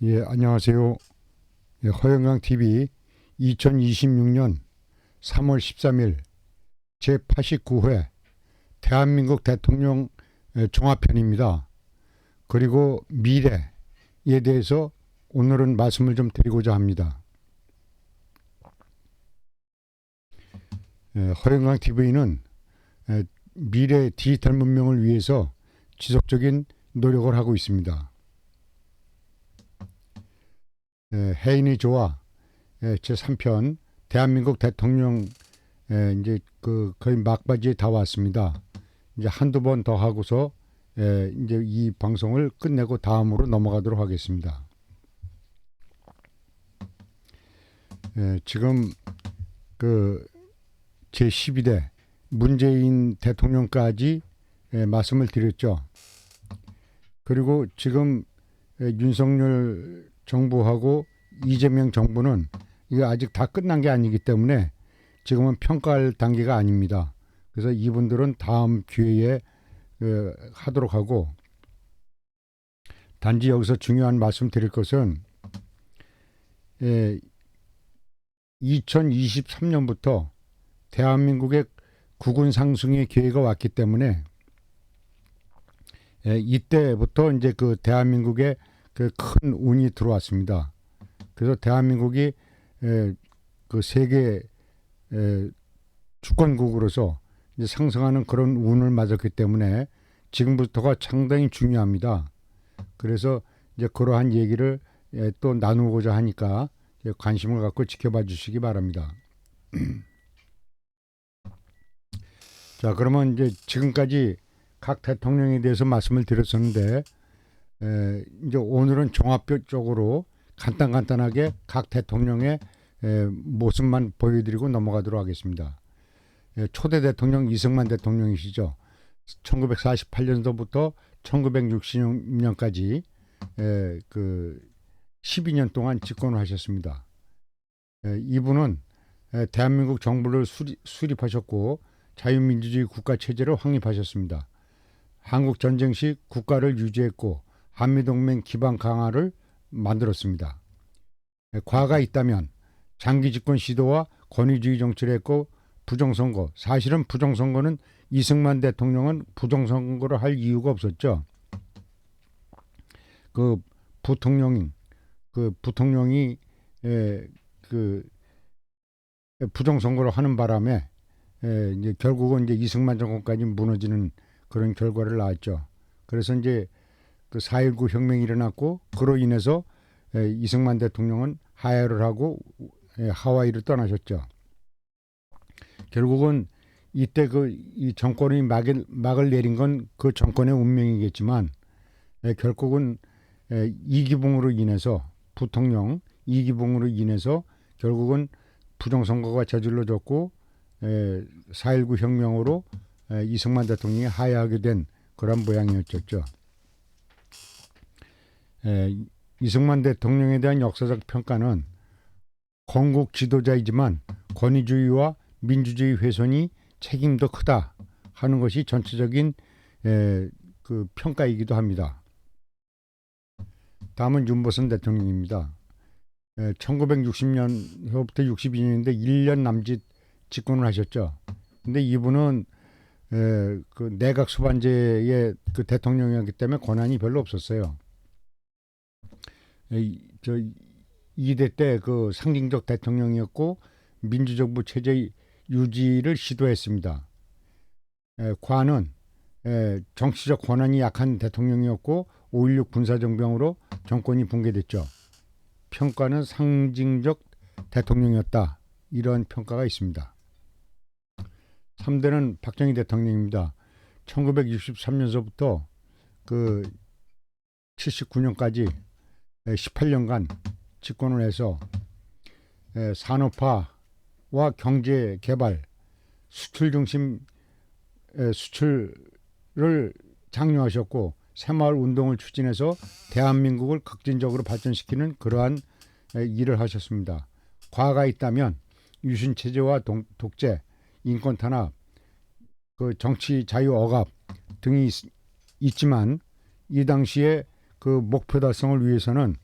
예, 안녕하세요. 예, 허영강 TV 2026년 3월 13일 제89회 대한민국 대통령 종합편입니다. 그리고 미래에 대해서 오늘은 말씀을 좀 드리고자 합니다. 허영강 TV는 미래 디지털 문명을 위해서 지속적인 노력을 하고 있습니다. 해인이 좋아 제3편 대한민국 대통령 이제 거의 막바지에 다 왔습니다. 이제 한두 번 더 하고서 이제 이 방송을 끝내고 다음으로 넘어가도록 하겠습니다. 지금 그 제12대 문재인 대통령까지 말씀을 드렸죠. 그리고 지금 윤석열 정부하고 이재명 정부는 이게 아직 다 끝난 게 아니기 때문에 지금은 평가할 단계가 아닙니다. 그래서 이분들은 다음 기회에 하도록 하고, 단지 여기서 중요한 말씀 드릴 것은 2023년부터 대한민국의 국운 상승의 기회가 왔기 때문에 이때부터 이제 그 대한민국에 그 큰 운이 들어왔습니다. 그래서 대한민국이 그 세계 주권국으로서 이제 상승하는 그런 운을 맞았기 때문에 지금부터가 상당히 중요합니다. 그래서 이제 그러한 얘기를 또 나누고자 하니까 관심을 갖고 지켜봐 주시기 바랍니다. 자, 그러면 이제 지금까지 각 대통령에 대해서 말씀을 드렸었는데 이제 오늘은 종합적으로 간단하게 각 대통령의 모습만 보여드리고 넘어가도록 하겠습니다. 초대 대통령 이승만 대통령이시죠. 1948년도부터 1960년까지 그 12년 동안 집권을 하셨습니다. 이분은 대한민국 정부를 수립하셨고 자유민주주의 국가체제를 확립하셨습니다. 한국전쟁 시 국가를 유지했고 한미동맹 기반 강화를 만들었습니다. 과가 있다면 장기 집권 시도와 권위주의 정치를 했고 부정선거, 사실은 부정선거는 이승만 대통령은 부정선거를 할 이유가 없었죠. 그 부통령이 그 부정선거를 하는 바람에 이제 결국은 이제 이승만 정권까지 무너지는 그런 결과를 낳았죠. 그래서 이제 그 4.19 혁명이 일어났고 그로 인해서 이승만 대통령은 하야를 하고 하와이를 떠나셨죠. 결국은 이때 이 정권이 막을 내린 건 그 정권의 운명이겠지만 결국은 이기붕으로 인해서 부통령 이기붕으로 인해서 결국은 부정선거가 저질러졌고 4.19 혁명으로 이승만 대통령이 하야하게 된 그런 모양이었죠. 이승만 대통령에 대한 역사적 평가는 건국 지도자이지만 권위주의와 민주주의 훼손이 책임도 크다 하는 것이 전체적인 그 평가이기도 합니다. 다음은 윤보선 대통령입니다. 1960년부터 62년인데 1년 남짓 집권을 하셨죠. 근데 이분은 그 내각 수반제의 그 대통령이었기 때문에 권한이 별로 없었어요. 저 2대 때 그 상징적 대통령이었고 민주정부 체제 유지를 시도했습니다. 과는 정치적 권한이 약한 대통령이었고 5.16 군사정병으로 정권이 붕괴됐죠. 평가는 상징적 대통령이었다. 이런 평가가 있습니다. 3대는 박정희 대통령입니다. 1963년서부터 그 79년까지 18년간 집권을 해서 산업화와 경제 개발, 수출 중심 수출을 장려하셨고 새마을 운동을 추진해서 대한민국을 극진적으로 발전시키는 그러한 일을 하셨습니다. 과가 있다면 유신 체제와 독재, 인권 탄압, 그 정치 자유 억압 등이 있지만 이 당시에 그 목표 달성을 위해서는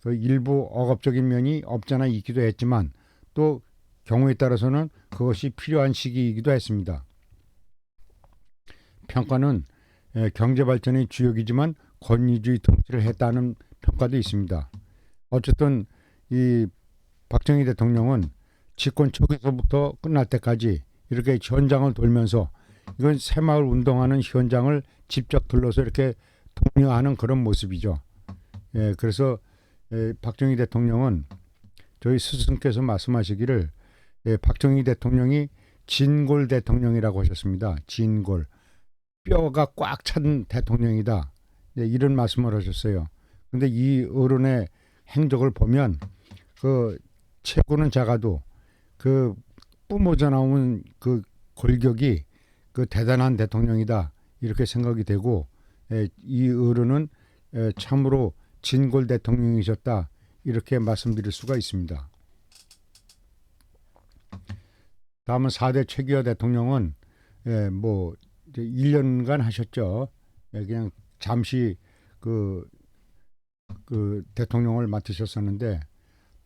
그 일부 억압적인 면이 없잖아 있기도 했지만 또 경우에 따라서는 그것이 필요한 시기이기도 했습니다. 평가는 경제 발전의 주역이지만 권위주의 통치를 했다는 평가도 있습니다. 어쨌든 이 박정희 대통령은 집권 초기서부터 끝날 때까지 이렇게 현장을 돌면서 이건 새마을 운동하는 현장을 직접 둘러서 이렇게 독려하는 그런 모습이죠. 그래서 박정희 대통령은 저희 스승께서 말씀하시기를 박정희 대통령이 진골 대통령이라고 하셨습니다. 진골. 뼈가 꽉 찬 대통령이다. 이런 말씀을 하셨어요. 근데 이 어른의 행적을 보면 그 체구는 작아도 그 뿜어져 나오는 그 골격이 그 대단한 대통령이다. 이렇게 생각이 되고 이 어른은 참으로 진골 대통령이셨다. 이렇게 말씀드릴 수가 있습니다. 다음은 4대 최규하 대통령은 뭐 1년간 하셨죠. 그냥 잠시 그 대통령을 맡으셨었는데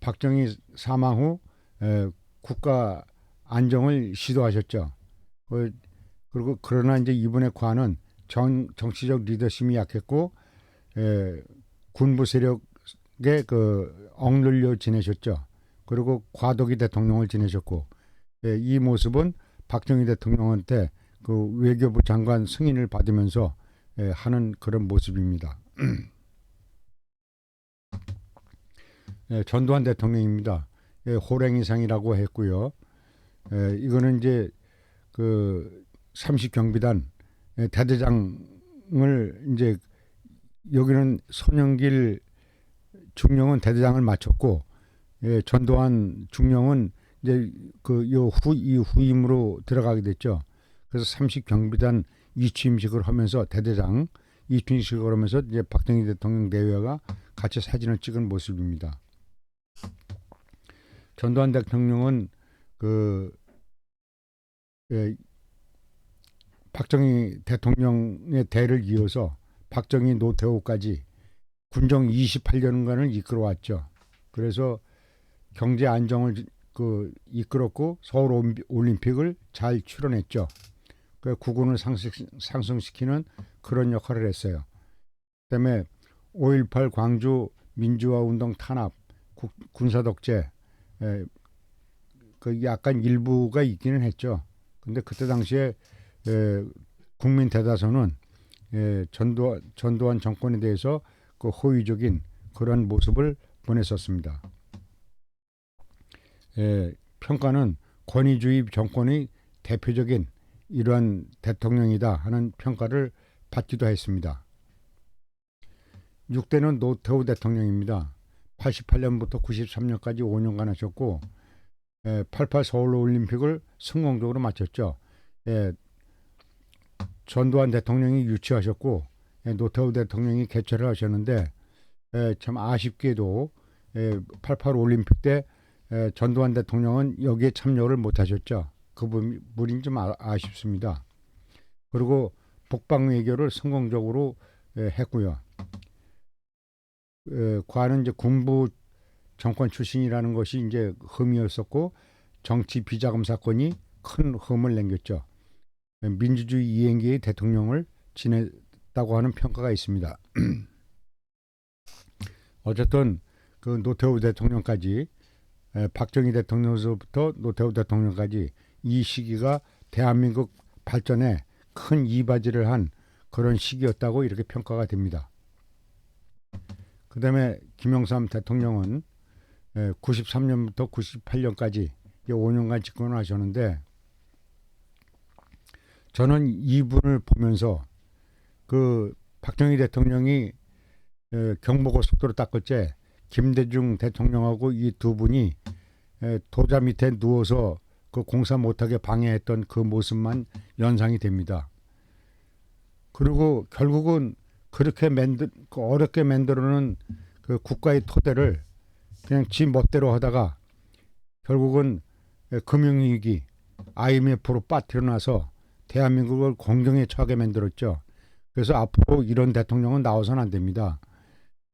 박정희 사망 후 국가 안정을 시도하셨죠. 그리고 그러나 이제 이분의 과는 정치적 리더십이 약했고 군부 세력에 억눌려 지내셨죠. 그리고 과도기 대통령을 지내셨고 이 모습은 박정희 대통령한테 그 외교부 장관 승인을 받으면서 하는 그런 모습입니다. 전두환 대통령입니다. 호랭이상이라고 했고요. 이거는 이제 그 30경비단 대대장을 이제 여기는 손영길 중령은 대대장을 마쳤고 전두환 중령은 이제 이 후임으로 들어가게 됐죠. 그래서 30경비단 이취임식을 하면서 대대장 이취임식을 하면서 이제 박정희 대통령 내외가 같이 사진을 찍은 모습입니다. 전두환 대통령은 박정희 대통령의 대를 이어서 박정희 노태우까지 군정 28년간을 이끌어왔죠. 그래서 경제 안정을 이끌었고 서울 올림픽을 잘 출원했죠. 국군을 상승시키는 그런 역할을 했어요. 그다음에 5.18 광주 민주화운동 탄압, 군사 독재, 약간 일부가 있기는 했죠. 근데 그때 당시에 국민 대다수는 전두환 정권에 대해서 그 호의적인 그런 모습을 보냈었습니다. 평가는 권위주의 정권의 대표적인 이러한 대통령이다 하는 평가를 받기도 했습니다. 6대는 노태우 대통령입니다. 88년부터 93년까지 5년간 하셨고 88 서울올림픽을 성공적으로 마쳤죠. 전두환 대통령이 유치하셨고 노태우 대통령이 개최를 하셨는데 참 아쉽게도 88 올림픽 때 전두환 대통령은 여기에 참여를 못하셨죠. 그 부분이 좀 아쉽습니다. 그리고 북방 외교를 성공적으로 했고요. 과는 이제 군부 정권 출신이라는 것이 이제 흠이었었고 정치 비자금 사건이 큰 흠을 남겼죠. 민주주의 이행기의 대통령을 지냈다고 하는 평가가 있습니다. 어쨌든 그 노태우 대통령까지 박정희 대통령서부터 노태우 대통령까지 이 시기가 대한민국 발전에 큰 이바지를 한 그런 시기였다고 이렇게 평가가 됩니다. 그 다음에 김영삼 대통령은 93년부터 98년까지 5년간 집권을 하셨는데 저는 이분을 보면서 그 박정희 대통령이 경부고속도로 닦을 때 김대중 대통령하고 이 두 분이 도자 밑에 누워서 그 공사 못하게 방해했던 그 모습만 연상이 됩니다. 그리고 결국은 그렇게 어렵게 만들어놓은 그 국가의 토대를 그냥 지 멋대로 하다가 결국은 금융위기 IMF로 빠뜨려놔서 대한민국을 공경에 처하게 만들었죠. 그래서 앞으로 이런 대통령은 나와서는 안 됩니다.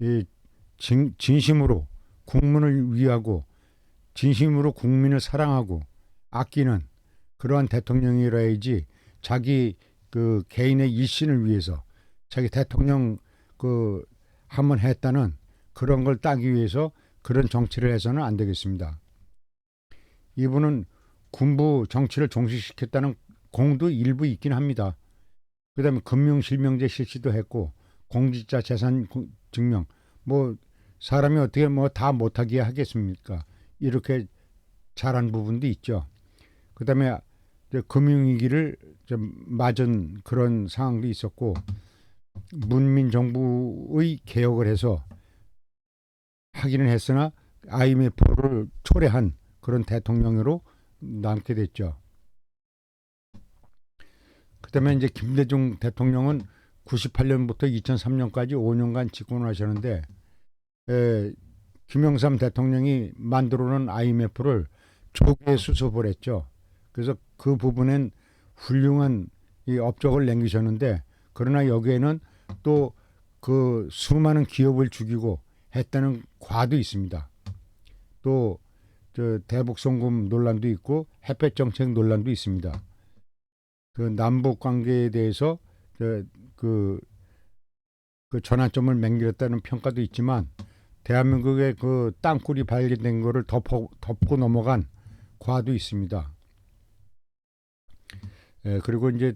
이 진심으로 국민을 위하고 진심으로 국민을 사랑하고 아끼는 그러한 대통령이라야지 자기 그 개인의 일신을 위해서 자기 대통령 그 한번 했다는 그런 걸 따기 위해서 그런 정치를 해서는 안 되겠습니다. 이분은 군부 정치를 종식시켰다는 공도 일부 있긴 합니다. 그다음에 금융실명제 실시도 했고 공직자 재산 증명 뭐 사람이 어떻게 뭐 다 못하게 하겠습니까? 이렇게 잘한 부분도 있죠. 그다음에 금융위기를 좀 맞은 그런 상황도 있었고 문민 정부의 개혁을 해서 하기는 했으나 IMF를 초래한 그런 대통령으로 남게 됐죠. 그다음에 이제 김대중 대통령은 98년부터 2003년까지 5년간 집권을 하셨는데 김영삼 대통령이 만들어놓은 IMF를 조기에 수습을 했죠. 그래서 그 부분엔 훌륭한 이 업적을 남기셨는데 그러나 여기에는 또 그 수많은 기업을 죽이고 했다는 과도 있습니다. 또 저 대북송금 논란도 있고 햇볕 정책 논란도 있습니다. 그 남북 관계에 대해서 그 전환점을 맹렬했다는 평가도 있지만 대한민국의 그 땅굴이 발견된 거를 덮고 넘어간 과도 있습니다. 그리고 이제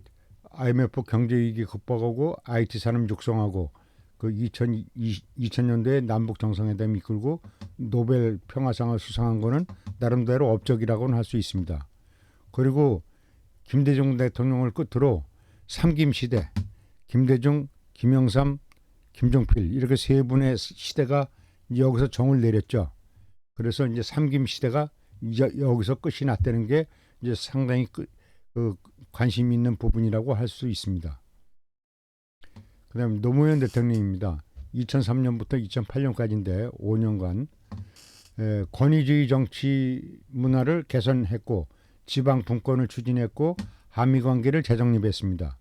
IMF 경제위기 극복하고 IT 산업 육성하고 그 2000년대에 남북 정상회담 이끌고 노벨 평화상을 수상한 거는 나름대로 업적이라고는 할 수 있습니다. 그리고 김대중 대통령을 끝으로 삼김 시대, 김대중, 김영삼, 김종필 이렇게 세 분의 시대가 여기서 정을 내렸죠. 그래서 이제 삼김 시대가 여기서 끝이 났다는 게 이제 상당히 관심 있는 부분이라고 할 수 있습니다. 그다음 노무현 대통령입니다. 2003년부터 2008년까지인데 5년간 권위주의 정치 문화를 개선했고 지방 분권을 추진했고 한미 관계를 재정립했습니다.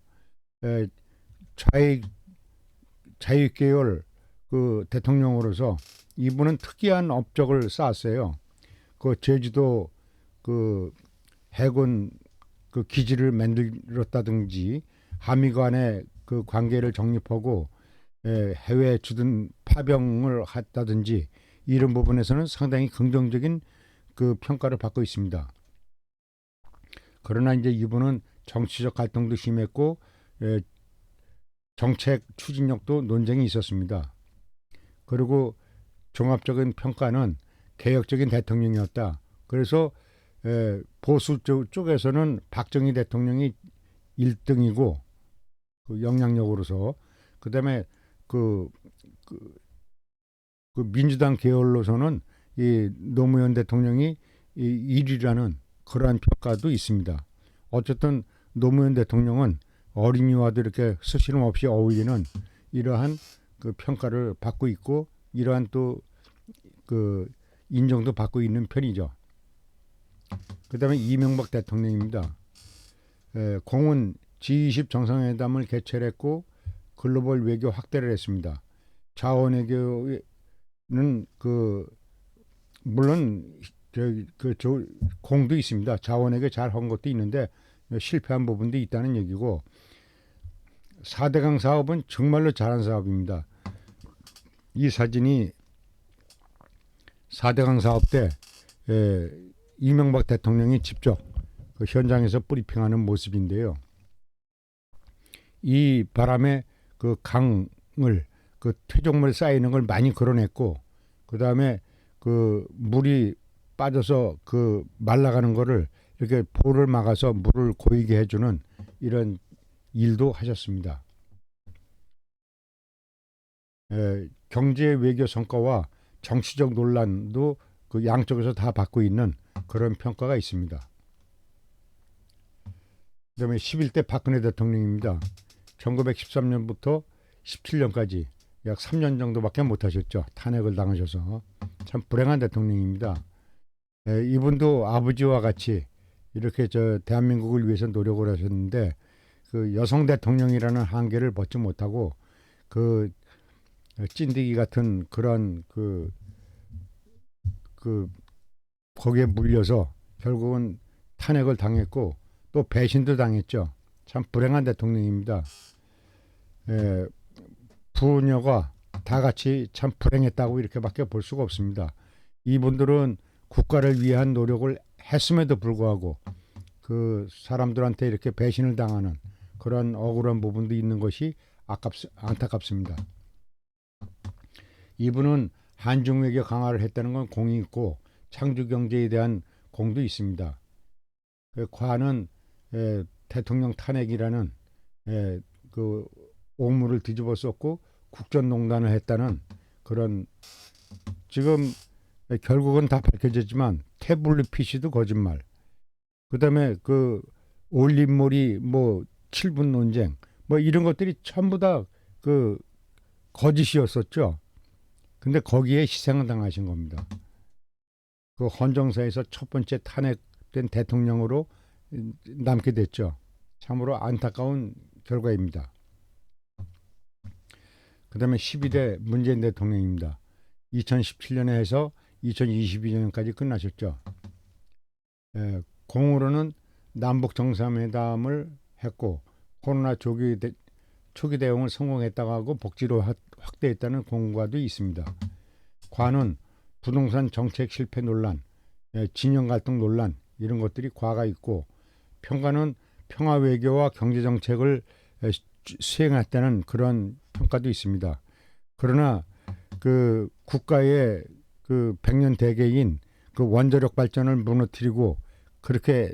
자유계열 그 대통령으로서 이분은 특이한 업적을 쌓았어요. 그 제주도 그 해군 그 기지를 만들었다든지 한미 간의 그 관계를 정립하고 해외에 주둔 파병을 했다든지 이런 부분에서는 상당히 긍정적인 그 평가를 받고 있습니다. 그러나 이제 이분은 정치적 활동도 심했고 정책 추진력도 논쟁이 있었습니다. 그리고 종합적인 평가는 개혁적인 대통령이었다. 그래서 보수 쪽에서는 박정희 대통령이 1등이고 그 영향력으로서 그다음에 그 민주당 계열로서는 이 노무현 대통령이 1위라는 그러한 평가도 있습니다. 어쨌든 노무현 대통령은 어린이와도 이렇게 스스럼 없이 어울리는 이러한 그 평가를 받고 있고 이러한 또 그 인정도 받고 있는 편이죠. 그다음에 이명박 대통령입니다. 공은 G20 정상회담을 개최했고 글로벌 외교 확대를 했습니다. 자원외교는 그 물론 공도 있습니다. 자원외교 잘한 것도 있는데 실패한 부분도 있다는 얘기고 4대강 사업은 정말로 잘한 사업입니다. 이 사진이 4대강 사업 때 이명박 대통령이 직접 그 현장에서 브리핑하는 모습인데요. 이 바람에 그 강을 그 퇴적물에 쌓이는 걸 많이 걸어냈고 그 다음에 그 물이 빠져서 그 말라가는 거를 이렇게 볼을 막아서 물을 고이게 해주는 이런 일도 하셨습니다. 경제 외교 성과와 정치적 논란도 그 양쪽에서 다 받고 있는 그런 평가가 있습니다. 그다음에 11대 박근혜 대통령입니다. 1913년부터 17년까지 약 3년 정도밖에 못 하셨죠. 탄핵을 당하셔서 참 불행한 대통령입니다. 이분도 아버지와 같이 이렇게 대한민국을 위해서 노력을 하셨는데 그 여성 대통령이라는 한계를 벗지 못하고 그 찐득이 같은 그런 거기에 물려서 결국은 탄핵을 당했고 또 배신도 당했죠. 참 불행한 대통령입니다. 에, 부녀가 다 같이 참 불행했다고 이렇게밖에 볼 수가 없습니다. 이분들은 국가를 위한 노력을 했음에도 불구하고 그 사람들한테 이렇게 배신을 당하는 그런 억울한 부분도 있는 것이 안타깝습니다. 이분은 한중 외교 강화를 했다는 건 공이 있고 창조 경제에 대한 공도 있습니다. 과는 대통령 탄핵이라는 그 옥물을 뒤집어 썼고 국정농단을 했다는 그런 지금 결국은 다 밝혀졌지만 태블릿 PC도 거짓말. 그다음에 그 올림몰이 뭐 7분 논쟁 뭐 이런 것들이 전부 다 그 거짓이었었죠. 근데 거기에 희생을 당하신 겁니다. 그 헌정사에서 첫 번째 탄핵된 대통령으로 남게 됐죠. 참으로 안타까운 결과입니다. 그다음에 12대 문재인 대통령입니다. 2017년에 해서 2022년까지 끝나셨죠. 공으로는 남북 정상회담을 했고 코로나 초기 대응을 성공했다고 하고 복지로 확대했다는 공과도 있습니다. 과는 부동산 정책 실패 논란, 진영 갈등 논란 이런 것들이 과가 있고 평가는 평화 외교와 경제 정책을 수행했다는 그런 평가도 있습니다. 그러나 그 국가의 그 백년 대계인 그 원자력 발전을 무너뜨리고 그렇게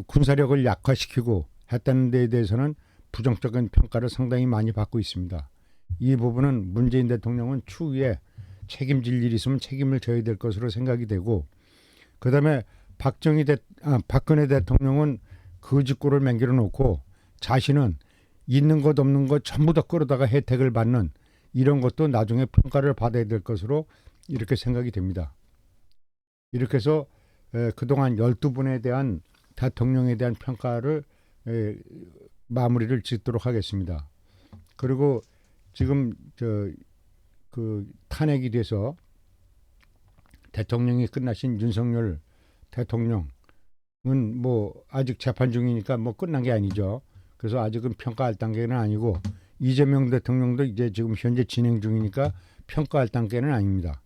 군사력을 약화시키고 했다는 데에 대해서는 부정적인 평가를 상당히 많이 받고 있습니다. 이 부분은 문재인 대통령은 추후에 책임질 일이 있으면 책임을 져야 될 것으로 생각이 되고 그다음에 박근혜 대통령은 거짓골을 맹기려 놓고 자신은 있는 것 없는 것 전부 다 끌어다가 혜택을 받는 이런 것도 나중에 평가를 받아야 될 것으로 이렇게 생각이 됩니다. 이렇게 해서 그동안 12분에 대한 대통령에 대한 평가를 마무리를 짓도록 하겠습니다. 그리고 지금 그 탄핵이 돼서 대통령이 끝나신 윤석열 대통령은 뭐 아직 재판 중이니까 뭐 끝난 게 아니죠. 그래서 아직은 평가할 단계는 아니고 이재명 대통령도 이제 지금 현재 진행 중이니까 평가할 단계는 아닙니다.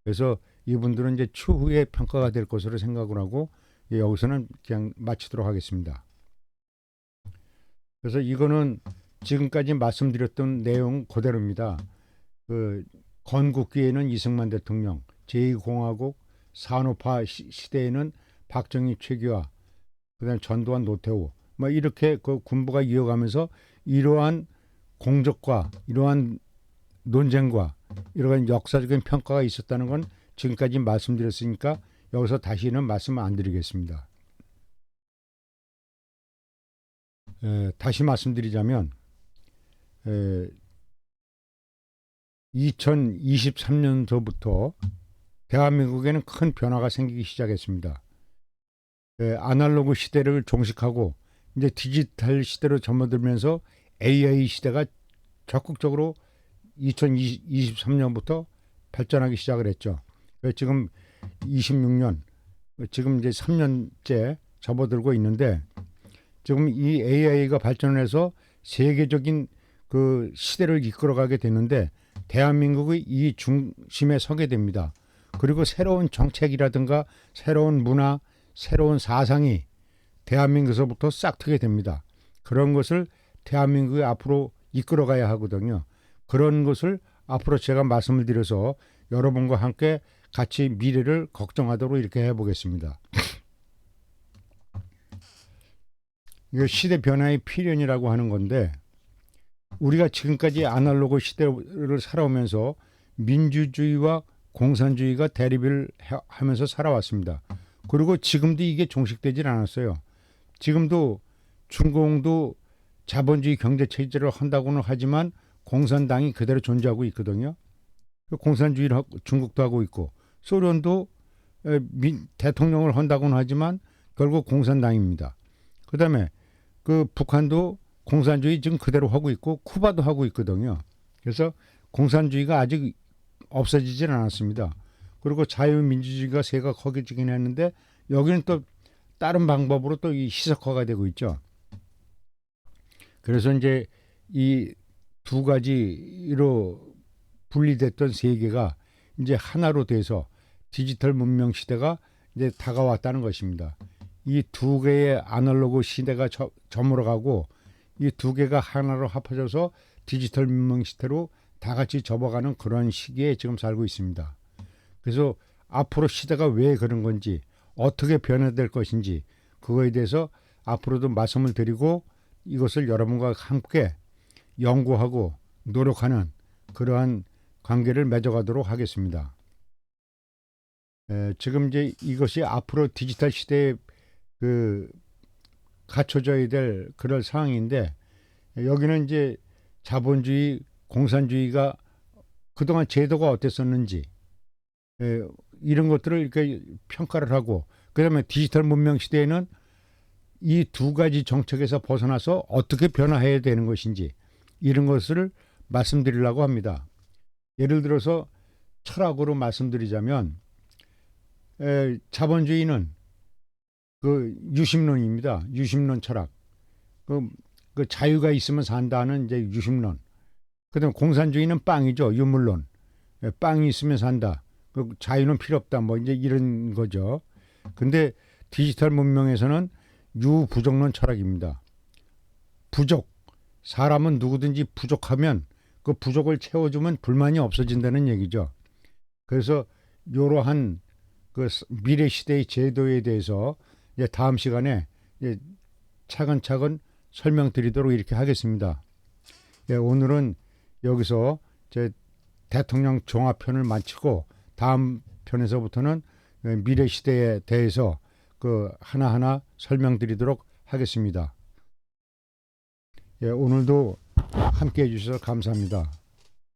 그래서 이분들은 이제 추후에 평가가 될 것으로 생각을 하고 여기서는 그냥 마치도록 하겠습니다. 그래서 이거는 지금까지 말씀드렸던 내용 그대로입니다. 그 건국기에는 이승만 대통령, 제2공화국 산업화 시대에는 박정희, 최규하, 그다음 전두환, 노태우, 뭐 이렇게 그 군부가 이어가면서 이러한 공적과 이러한 논쟁과 이러한 역사적인 평가가 있었다는 건 지금까지 말씀드렸으니까 여기서 다시는 말씀 안 드리겠습니다. 다시 말씀드리자면 2023년서부터 대한민국에는 큰 변화가 생기기 시작했습니다. 아날로그 시대를 종식하고 이제 디지털 시대로 접어들면서 AI 시대가 적극적으로 2023년부터 발전하기 시작을 했죠. 지금 26년, 지금 이제 3년째 접어들고 있는데 지금 이 AI가 발전해서 세계적인 그 시대를 이끌어가게 되는데 대한민국이 이 중심에 서게 됩니다. 그리고 새로운 정책이라든가 새로운 문화, 새로운 사상이 대한민국에서부터 싹트게 됩니다. 그런 것을 대한민국이 앞으로 이끌어가야 하거든요. 그런 것을 앞으로 제가 말씀을 드려서 여러분과 함께 같이 미래를 걱정하도록 이렇게 해보겠습니다. 이거 시대 변화의 필연이라고 하는 건데 우리가 지금까지 아날로그 시대를 살아오면서 민주주의와 공산주의가 대립을 하면서 살아왔습니다. 그리고 지금도 이게 종식되질 않았어요. 지금도 중공도 자본주의 경제체제를 한다고는 하지만 공산당이 그대로 존재하고 있거든요. 공산주의를 중국도 하고 있고 소련도 대통령을 한다고는 하지만 결국 공산당입니다. 그다음에 그 북한도 공산주의 지금 그대로 하고 있고 쿠바도 하고 있거든요. 그래서 공산주의가 아직 없어지질 않았습니다. 그리고 자유민주주의가 세가 커지긴 했는데 여기는 또 다른 방법으로 또 이 희석화가 되고 있죠. 그래서 이제 이 두 가지로 분리됐던 세계가 이제 하나로 돼서 디지털 문명 시대가 이제 다가왔다는 것입니다. 이 두 개의 아날로그 시대가 저물어가고 이 두 개가 하나로 합쳐져서 디지털 문명 시대로 다 같이 접어가는 그런 시기에 지금 살고 있습니다. 그래서 앞으로 시대가 왜 그런 건지 어떻게 변화될 것인지 그거에 대해서 앞으로도 말씀을 드리고 이것을 여러분과 함께 연구하고 노력하는 그러한 관계를 맺어가도록 하겠습니다. 지금 이제 이것이 앞으로 디지털 시대에 그 갖춰져야 될 그런 상황인데 여기는 이제 자본주의, 공산주의가 그동안 제도가 어땠었는지 이런 것들을 이렇게 평가를 하고 그다음에 디지털 문명 시대에는 이 두 가지 정책에서 벗어나서 어떻게 변화해야 되는 것인지 이런 것을 말씀드리려고 합니다. 예를 들어서 철학으로 말씀드리자면 자본주의는 그 유심론입니다. 유심론 철학. 그 자유가 있으면 산다는 이제 유심론. 그다음 공산주의는 빵이죠. 유물론. 빵이 있으면 산다. 그 자유는 필요 없다. 뭐 이제 이런 거죠. 근데 디지털 문명에서는 유부족론 철학입니다. 부족. 사람은 누구든지 부족하면 그 부족을 채워주면 불만이 없어진다는 얘기죠. 그래서 이러한 그 미래 시대의 제도에 대해서 이제 다음 시간에 이제 차근차근 설명드리도록 이렇게 하겠습니다. 예, 오늘은 여기서 제 대통령 종합편을 마치고 다음 편에서부터는 미래 시대에 대해서 그 하나하나 설명드리도록 하겠습니다. 예, 오늘도 함께 해주셔서 감사합니다.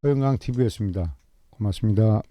허영강 TV였습니다. 고맙습니다.